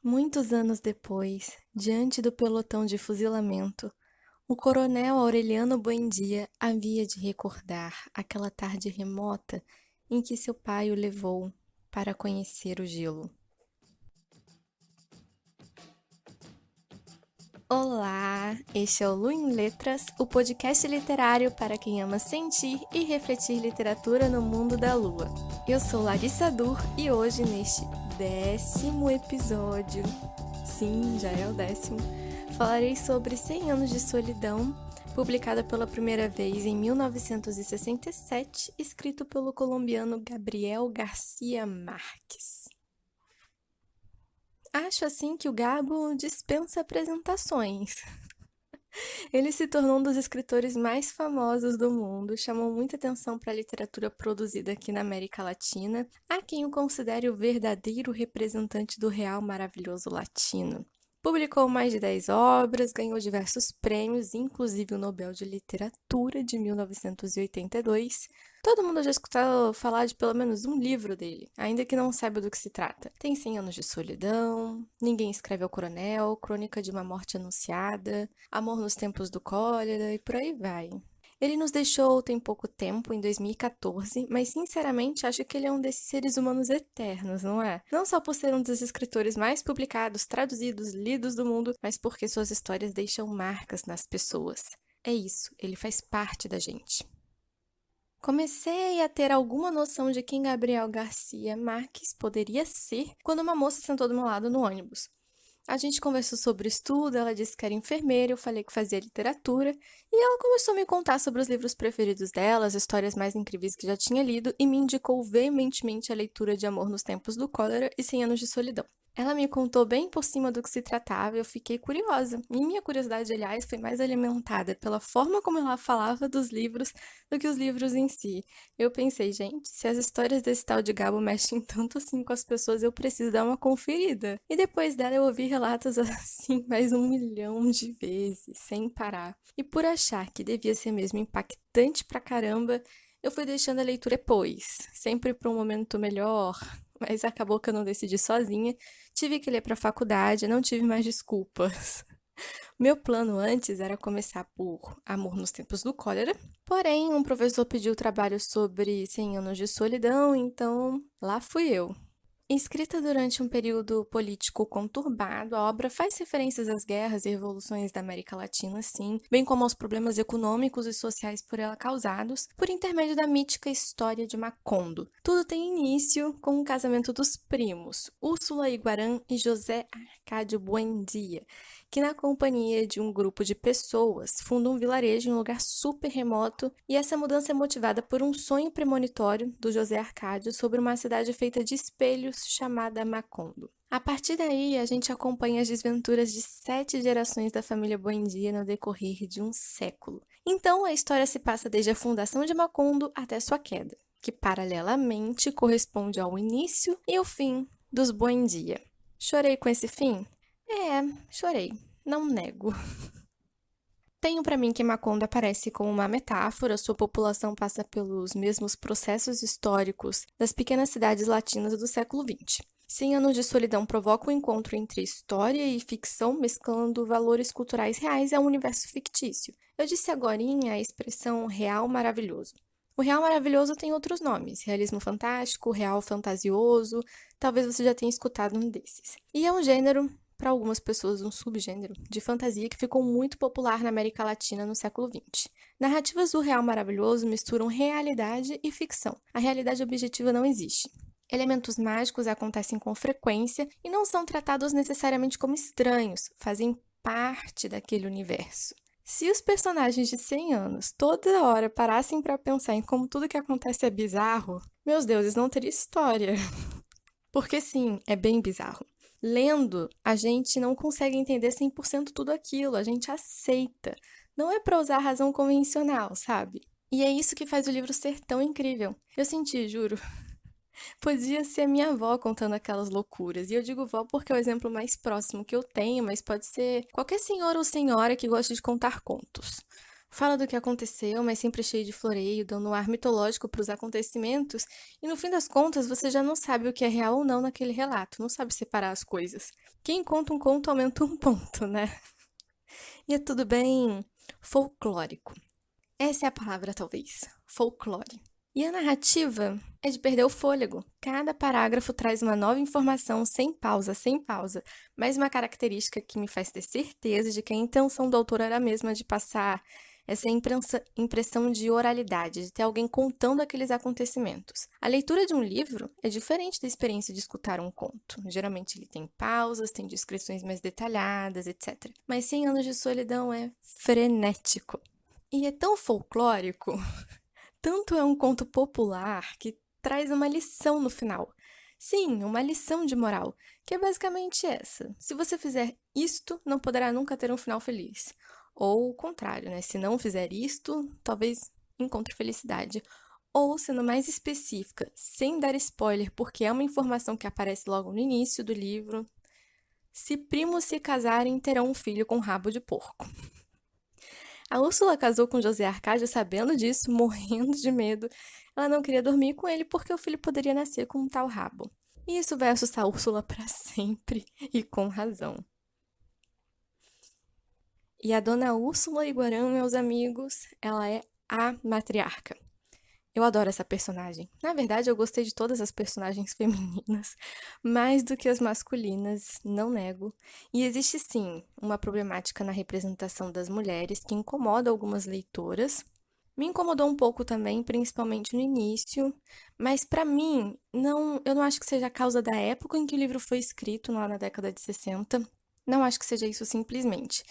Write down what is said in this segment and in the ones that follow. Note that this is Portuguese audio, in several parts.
Muitos anos depois, diante do pelotão de fuzilamento, o coronel Aureliano Buendia havia de recordar aquela tarde remota em que seu pai o levou para conhecer o gelo. Olá, este é o Lu em Letras, o podcast literário para quem ama sentir e refletir literatura no mundo da lua. Eu sou Larissa Dur e hoje, neste 10º episódio, sim, já é o 10º, falarei sobre 100 Anos de Solidão, publicada pela primeira vez em 1967, escrito pelo colombiano Gabriel Garcia Marques. Acho assim que o Gabo dispensa apresentações. Ele se tornou um dos escritores mais famosos do mundo, chamou muita atenção para a literatura produzida aqui na América Latina, há quem o considere o verdadeiro representante do real maravilhoso latino. Publicou mais de 10 obras, ganhou diversos prêmios, inclusive o Nobel de Literatura de 1982. Todo mundo já escutou falar de pelo menos um livro dele, ainda que não saiba do que se trata. Tem 100 Anos de Solidão, Ninguém Escreve ao Coronel, Crônica de uma Morte Anunciada, Amor nos Tempos do Cólera e por aí vai. Ele nos deixou tem pouco tempo, em 2014, mas sinceramente acho que ele é um desses seres humanos eternos, não é? Não só por ser um dos escritores mais publicados, traduzidos, lidos do mundo, mas porque suas histórias deixam marcas nas pessoas. É isso, ele faz parte da gente. Comecei a ter alguma noção de quem Gabriel Garcia Marques poderia ser quando uma moça sentou do meu lado no ônibus. A gente conversou sobre estudo, ela disse que era enfermeira, eu falei que fazia literatura, e ela começou a me contar sobre os livros preferidos dela, as histórias mais incríveis que já tinha lido, e me indicou veementemente a leitura de Amor nos Tempos do Cólera e 100 Anos de Solidão. Ela me contou bem por cima do que se tratava e eu fiquei curiosa. E minha curiosidade, aliás, foi mais alimentada pela forma como ela falava dos livros do que os livros em si. Eu pensei, gente, se as histórias desse tal de Gabo mexem tanto assim com as pessoas, eu preciso dar uma conferida. E depois dela eu ouvi relatos assim mais 1 milhão de vezes, sem parar. E por achar que devia ser mesmo impactante pra caramba, eu fui deixando a leitura depois, sempre para um momento melhor, mas acabou que eu não decidi sozinha. Tive que ler para a faculdade, não tive mais desculpas. Meu plano antes era começar por Amor nos Tempos do Cólera, porém um professor pediu trabalho sobre 100 Anos de Solidão, então lá fui eu. Escrita durante um período político conturbado, a obra faz referências às guerras e revoluções da América Latina, sim, bem como aos problemas econômicos e sociais por ela causados, por intermédio da mítica história de Macondo. Tudo tem início com o casamento dos primos, Úrsula Iguarã e José Arcádio Buendia, que na companhia de um grupo de pessoas fundam um vilarejo em um lugar super remoto, e essa mudança é motivada por um sonho premonitório do José Arcádio sobre uma cidade feita de espelhos chamada Macondo. A partir daí, a gente acompanha as desventuras de 7 gerações da família Buendia no decorrer de um século. Então, a história se passa desde a fundação de Macondo até sua queda, que paralelamente corresponde ao início e o fim dos Buendia. Chorei com esse fim? Chorei, não nego. Tenho para mim que Macondo aparece como uma metáfora, sua população passa pelos mesmos processos históricos das pequenas cidades latinas do século XX. 100 Anos de Solidão provoca o encontro entre história e ficção, mesclando valores culturais reais a um universo fictício. Eu disse agorinha a expressão real maravilhoso. O real maravilhoso tem outros nomes, realismo fantástico, real fantasioso, talvez você já tenha escutado um desses. E é um gênero, para algumas pessoas, um subgênero de fantasia que ficou muito popular na América Latina no século XX. Narrativas do real maravilhoso misturam realidade e ficção. A realidade objetiva não existe. Elementos mágicos acontecem com frequência e não são tratados necessariamente como estranhos, fazem parte daquele universo. Se os personagens de 100 anos toda hora parassem para pensar em como tudo que acontece é bizarro, meus deuses, não teria história. Porque sim, é bem bizarro. Lendo, a gente não consegue entender 100% tudo aquilo, a gente aceita. Não é para usar a razão convencional, sabe? E é isso que faz o livro ser tão incrível. Eu senti, juro. Podia ser a minha avó contando aquelas loucuras. E eu digo vó porque é o exemplo mais próximo que eu tenho, mas pode ser qualquer senhor ou senhora que goste de contar contos. Fala do que aconteceu, mas sempre cheio de floreio, dando um ar mitológico para os acontecimentos, e no fim das contas você já não sabe o que é real ou não naquele relato, não sabe separar as coisas. Quem conta um conto aumenta um ponto, né? E é tudo bem folclórico. Essa é a palavra, talvez. Folclore. E a narrativa é de perder o fôlego. Cada parágrafo traz uma nova informação sem pausa, sem pausa. Mas uma característica que me faz ter certeza de que a intenção do autor era a mesma de passar essa impressão de oralidade, de ter alguém contando aqueles acontecimentos. A leitura de um livro é diferente da experiência de escutar um conto. Geralmente ele tem pausas, tem descrições mais detalhadas, etc. Mas 100 Anos de Solidão é frenético. E é tão folclórico, tanto é um conto popular que traz uma lição no final. Sim, uma lição de moral, que é basicamente essa. Se você fizer isto, não poderá nunca ter um final feliz. Ou o contrário, né? Se não fizer isto, talvez encontre felicidade. Ou, sendo mais específica, sem dar spoiler, porque é uma informação que aparece logo no início do livro, se primos se casarem, terão um filho com rabo de porco. A Úrsula casou com José Arcádio sabendo disso, morrendo de medo. Ela não queria dormir com ele porque o filho poderia nascer com um tal rabo. E isso vai assustar a Úrsula para sempre, e com razão. E a dona Úrsula Iguarã, meus amigos, ela é a matriarca. Eu adoro essa personagem. Na verdade, eu gostei de todas as personagens femininas, mais do que as masculinas, não nego. E existe sim uma problemática na representação das mulheres que incomoda algumas leitoras. Me incomodou um pouco também, principalmente no início, mas pra mim, eu não acho que seja a causa da época em que o livro foi escrito, lá na década de 60. Não acho que seja isso simplesmente.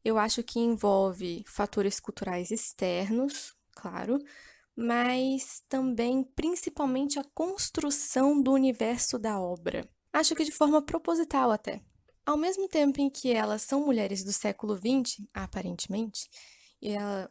Eu acho que envolve fatores culturais externos, claro, mas também principalmente a construção do universo da obra. Acho que de forma proposital até. Ao mesmo tempo em que elas são mulheres do século XX, aparentemente,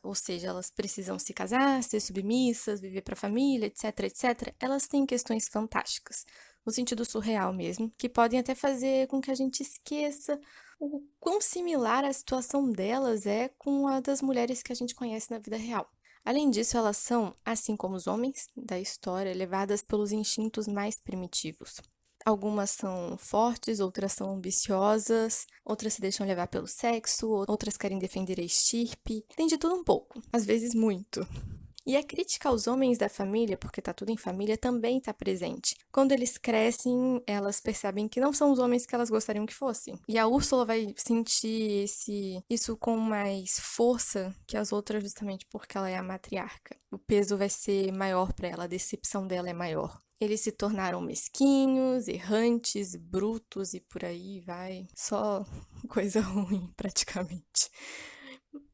ou seja, elas precisam se casar, ser submissas, viver para a família, etc, etc, elas têm questões fantásticas, no sentido surreal mesmo, que podem até fazer com que a gente esqueça o quão similar a situação delas é com a das mulheres que a gente conhece na vida real. Além disso, elas são, assim como os homens da história, levadas pelos instintos mais primitivos. Algumas são fortes, outras são ambiciosas, outras se deixam levar pelo sexo, outras querem defender a estirpe. Tem de tudo um pouco, às vezes muito. E a crítica aos homens da família, porque tá tudo em família, também tá presente. Quando eles crescem, elas percebem que não são os homens que elas gostariam que fossem. E a Úrsula vai sentir isso com mais força que as outras, justamente porque ela é a matriarca. O peso vai ser maior para ela, a decepção dela é maior. Eles se tornaram mesquinhos, errantes, brutos e por aí vai. Só coisa ruim, praticamente.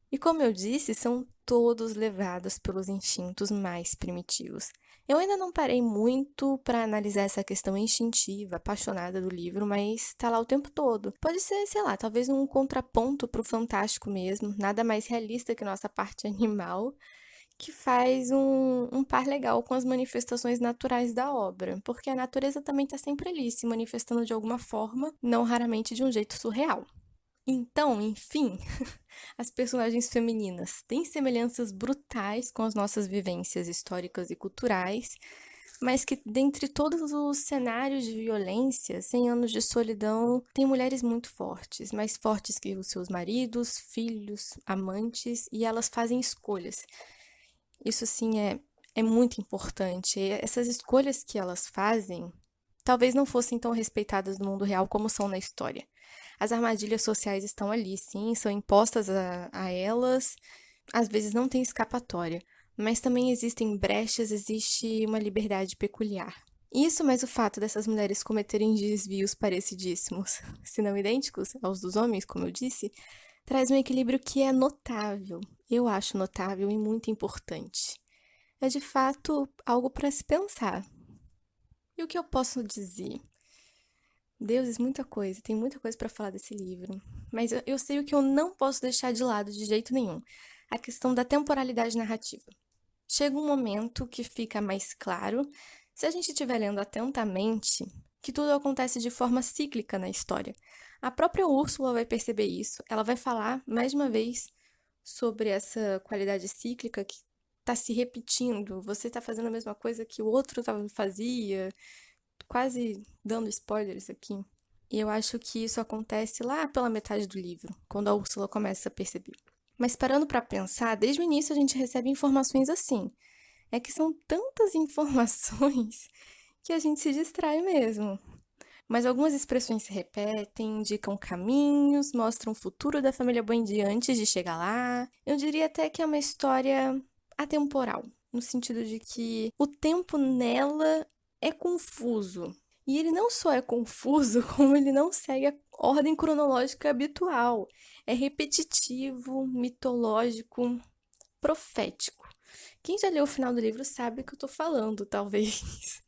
E como eu disse, são todos levados pelos instintos mais primitivos. Eu ainda não parei muito para analisar essa questão instintiva, apaixonada do livro, mas tá lá o tempo todo. Pode ser, sei lá, talvez um contraponto pro fantástico mesmo, nada mais realista que nossa parte animal, que faz um par legal com as manifestações naturais da obra, porque a natureza também está sempre ali, se manifestando de alguma forma, não raramente de um jeito surreal. Então, enfim, as personagens femininas têm semelhanças brutais com as nossas vivências históricas e culturais, mas que dentre todos os cenários de violência, 100 Anos de Solidão tem mulheres muito fortes, mais fortes que os seus maridos, filhos, amantes, e elas fazem escolhas. Isso, sim, é muito importante. E essas escolhas que elas fazem talvez não fossem tão respeitadas no mundo real como são na história. As armadilhas sociais estão ali, sim, são impostas a elas, às vezes não tem escapatória, mas também existem brechas, existe uma liberdade peculiar. Isso, mais o fato dessas mulheres cometerem desvios parecidíssimos, se não idênticos aos dos homens, como eu disse, traz um equilíbrio que é notável. Eu acho notável e muito importante. É de fato algo para se pensar. E o que eu posso dizer? Deuses, muita coisa, tem muita coisa para falar desse livro. Mas eu sei o que eu não posso deixar de lado de jeito nenhum: a questão da temporalidade narrativa. Chega um momento que fica mais claro, se a gente estiver lendo atentamente, que tudo acontece de forma cíclica na história. A própria Úrsula vai perceber isso, ela vai falar, mais de uma vez, sobre essa qualidade cíclica que está se repetindo. Você está fazendo a mesma coisa que o outro fazia, quase dando spoilers aqui. E eu acho que isso acontece lá pela metade do livro, quando a Úrsula começa a perceber. Mas parando para pensar, desde o início a gente recebe informações assim. É que são tantas informações que a gente se distrai mesmo. Mas algumas expressões se repetem, indicam caminhos, mostram o futuro da família Buendia antes de chegar lá. Eu diria até que é uma história atemporal, no sentido de que o tempo nela é confuso. E ele não só é confuso, como ele não segue a ordem cronológica habitual. É repetitivo, mitológico, profético. Quem já leu o final do livro sabe o que eu tô falando, talvez.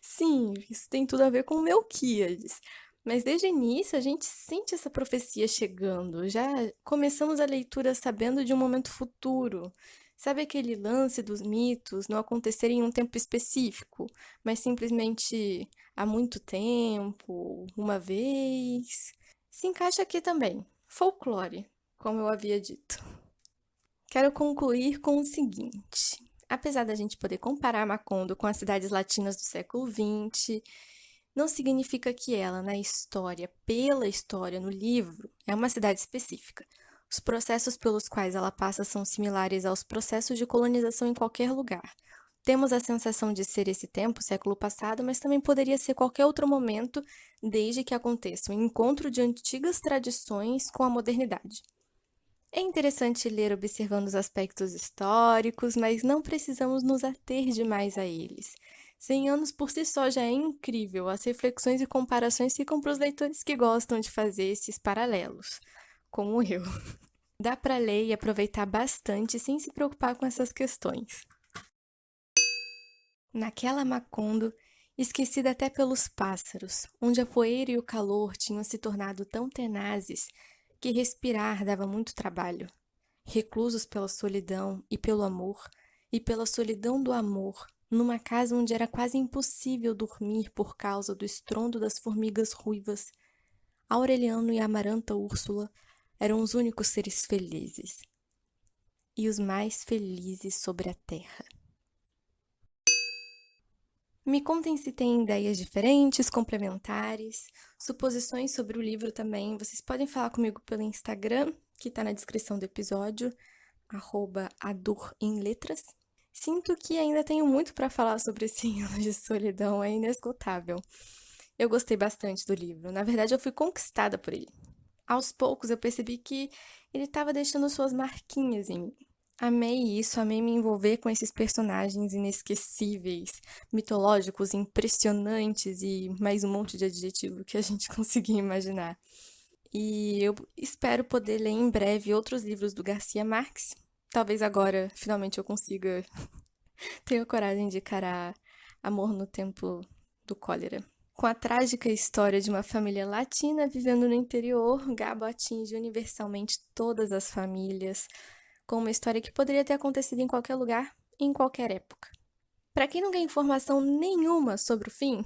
Sim, isso tem tudo a ver com Melquíades. Mas desde o início a gente sente essa profecia chegando. Já começamos a leitura sabendo de um momento futuro. Sabe aquele lance dos mitos não acontecerem em um tempo específico, mas simplesmente há muito tempo, uma vez? Se encaixa aqui também. Folclore, como eu havia dito. Quero concluir com o seguinte. Apesar da gente poder comparar Macondo com as cidades latinas do século XX, não significa que ela, na história, pela história, no livro, é uma cidade específica. Os processos pelos quais ela passa são similares aos processos de colonização em qualquer lugar. Temos a sensação de ser esse tempo, século passado, mas também poderia ser qualquer outro momento, desde que aconteça um encontro de antigas tradições com a modernidade. É interessante ler observando os aspectos históricos, mas não precisamos nos ater demais a eles. 100 anos por si só já é incrível, as reflexões e comparações ficam para os leitores que gostam de fazer esses paralelos, como eu. Dá para ler e aproveitar bastante sem se preocupar com essas questões. Naquela Macondo, esquecida até pelos pássaros, onde a poeira e o calor tinham se tornado tão tenazes que respirar dava muito trabalho. Reclusos pela solidão e pelo amor, e pela solidão do amor, numa casa onde era quase impossível dormir por causa do estrondo das formigas ruivas, Aureliano e a amaranta Úrsula eram os únicos seres felizes, e os mais felizes sobre a terra. Me contem se têm ideias diferentes, complementares, suposições sobre o livro também. Vocês podem falar comigo pelo Instagram, que está na descrição do episódio, @adorinletras. Sinto que ainda tenho muito para falar sobre esse anos de solidão, é inesgotável. Eu gostei bastante do livro, na verdade eu fui conquistada por ele. Aos poucos eu percebi que ele estava deixando suas marquinhas em mim. Amei isso, amei me envolver com esses personagens inesquecíveis, mitológicos, impressionantes e mais um monte de adjetivo que a gente conseguia imaginar. E eu espero poder ler em breve outros livros do Garcia Marques. Talvez agora, finalmente, eu consiga ter a coragem de encarar Amor no Tempo do Cólera. Com a trágica história de uma família latina vivendo no interior, Gabo atinge universalmente todas as famílias, com uma história que poderia ter acontecido em qualquer lugar, em qualquer época. Para quem não tem informação nenhuma sobre o fim,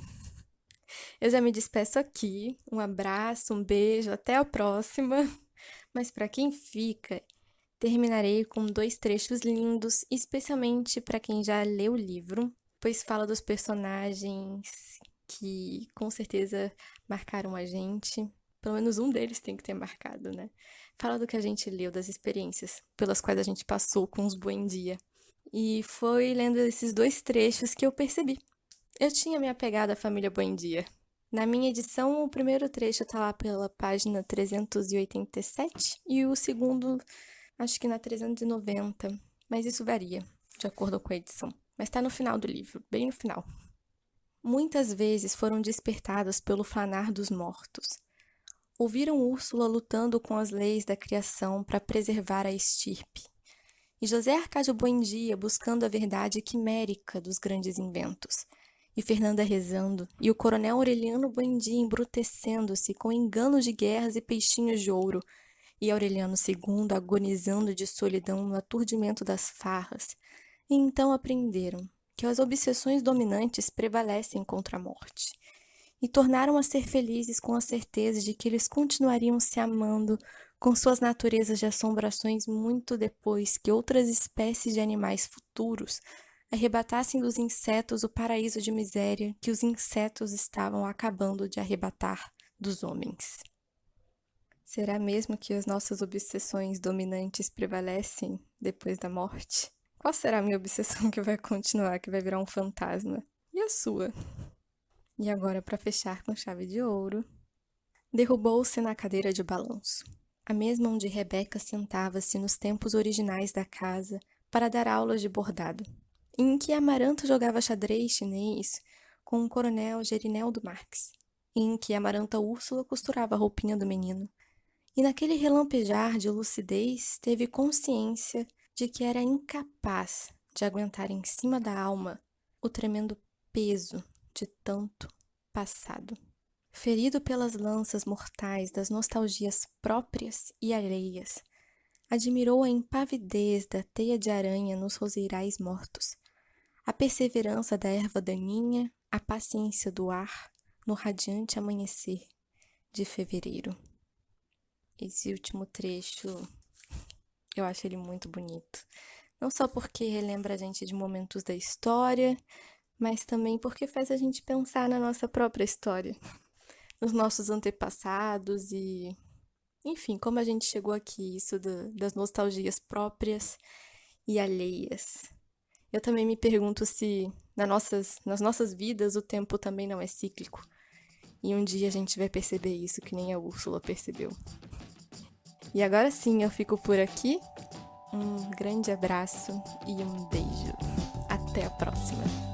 eu já me despeço aqui. Um abraço, um beijo, até a próxima. Mas para quem fica, terminarei com 2 trechos lindos, especialmente para quem já leu o livro, pois fala dos personagens que com certeza marcaram a gente. Pelo menos um deles tem que ter marcado, né? Fala do que a gente leu, das experiências pelas quais a gente passou com os Buendia. E foi lendo esses 2 trechos que eu percebi. Eu tinha me apegado à família Buendia. Na minha edição, o primeiro trecho tá lá pela página 387 e o segundo, acho que na 390, mas isso varia de acordo com a edição. Mas tá no final do livro, bem no final. Muitas vezes foram despertadas pelo fanar dos mortos. Ouviram Úrsula lutando com as leis da criação para preservar a estirpe. E José Arcádio Buendia buscando a verdade quimérica dos grandes inventos. E Fernanda rezando, e o coronel Aureliano Buendia embrutecendo-se com enganos de guerras e peixinhos de ouro, e Aureliano II agonizando de solidão no aturdimento das farras. E então aprenderam que as obsessões dominantes prevalecem contra a morte. E tornaram a ser felizes com a certeza de que eles continuariam se amando com suas naturezas de assombrações muito depois que outras espécies de animais futuros arrebatassem dos insetos o paraíso de miséria que os insetos estavam acabando de arrebatar dos homens. Será mesmo que as nossas obsessões dominantes prevalecem depois da morte? Qual será a minha obsessão que vai continuar, que vai virar um fantasma? E a sua? E agora, para fechar com chave de ouro, derrubou-se na cadeira de balanço, a mesma onde Rebeca sentava-se nos tempos originais da casa para dar aulas de bordado, e em que Amaranto jogava xadrez chinês com o coronel Gerineldo Marques, e em que Amaranta Úrsula costurava a roupinha do menino. E naquele relampejar de lucidez teve consciência de que era incapaz de aguentar em cima da alma o tremendo peso de tanto passado. Ferido pelas lanças mortais das nostalgias próprias e alheias, admirou a impavidez da teia de aranha nos roseirais mortos, a perseverança da erva daninha, a paciência do ar no radiante amanhecer de fevereiro. Esse último trecho, eu acho ele muito bonito. Não só porque relembra a gente de momentos da história, mas também porque faz a gente pensar na nossa própria história, nos nossos antepassados e, enfim, como a gente chegou aqui, isso das nostalgias próprias e alheias. Eu também me pergunto se nas nossas vidas o tempo também não é cíclico. E um dia a gente vai perceber isso, que nem a Úrsula percebeu. E agora sim, eu fico por aqui. Um grande abraço e um beijo. Até a próxima!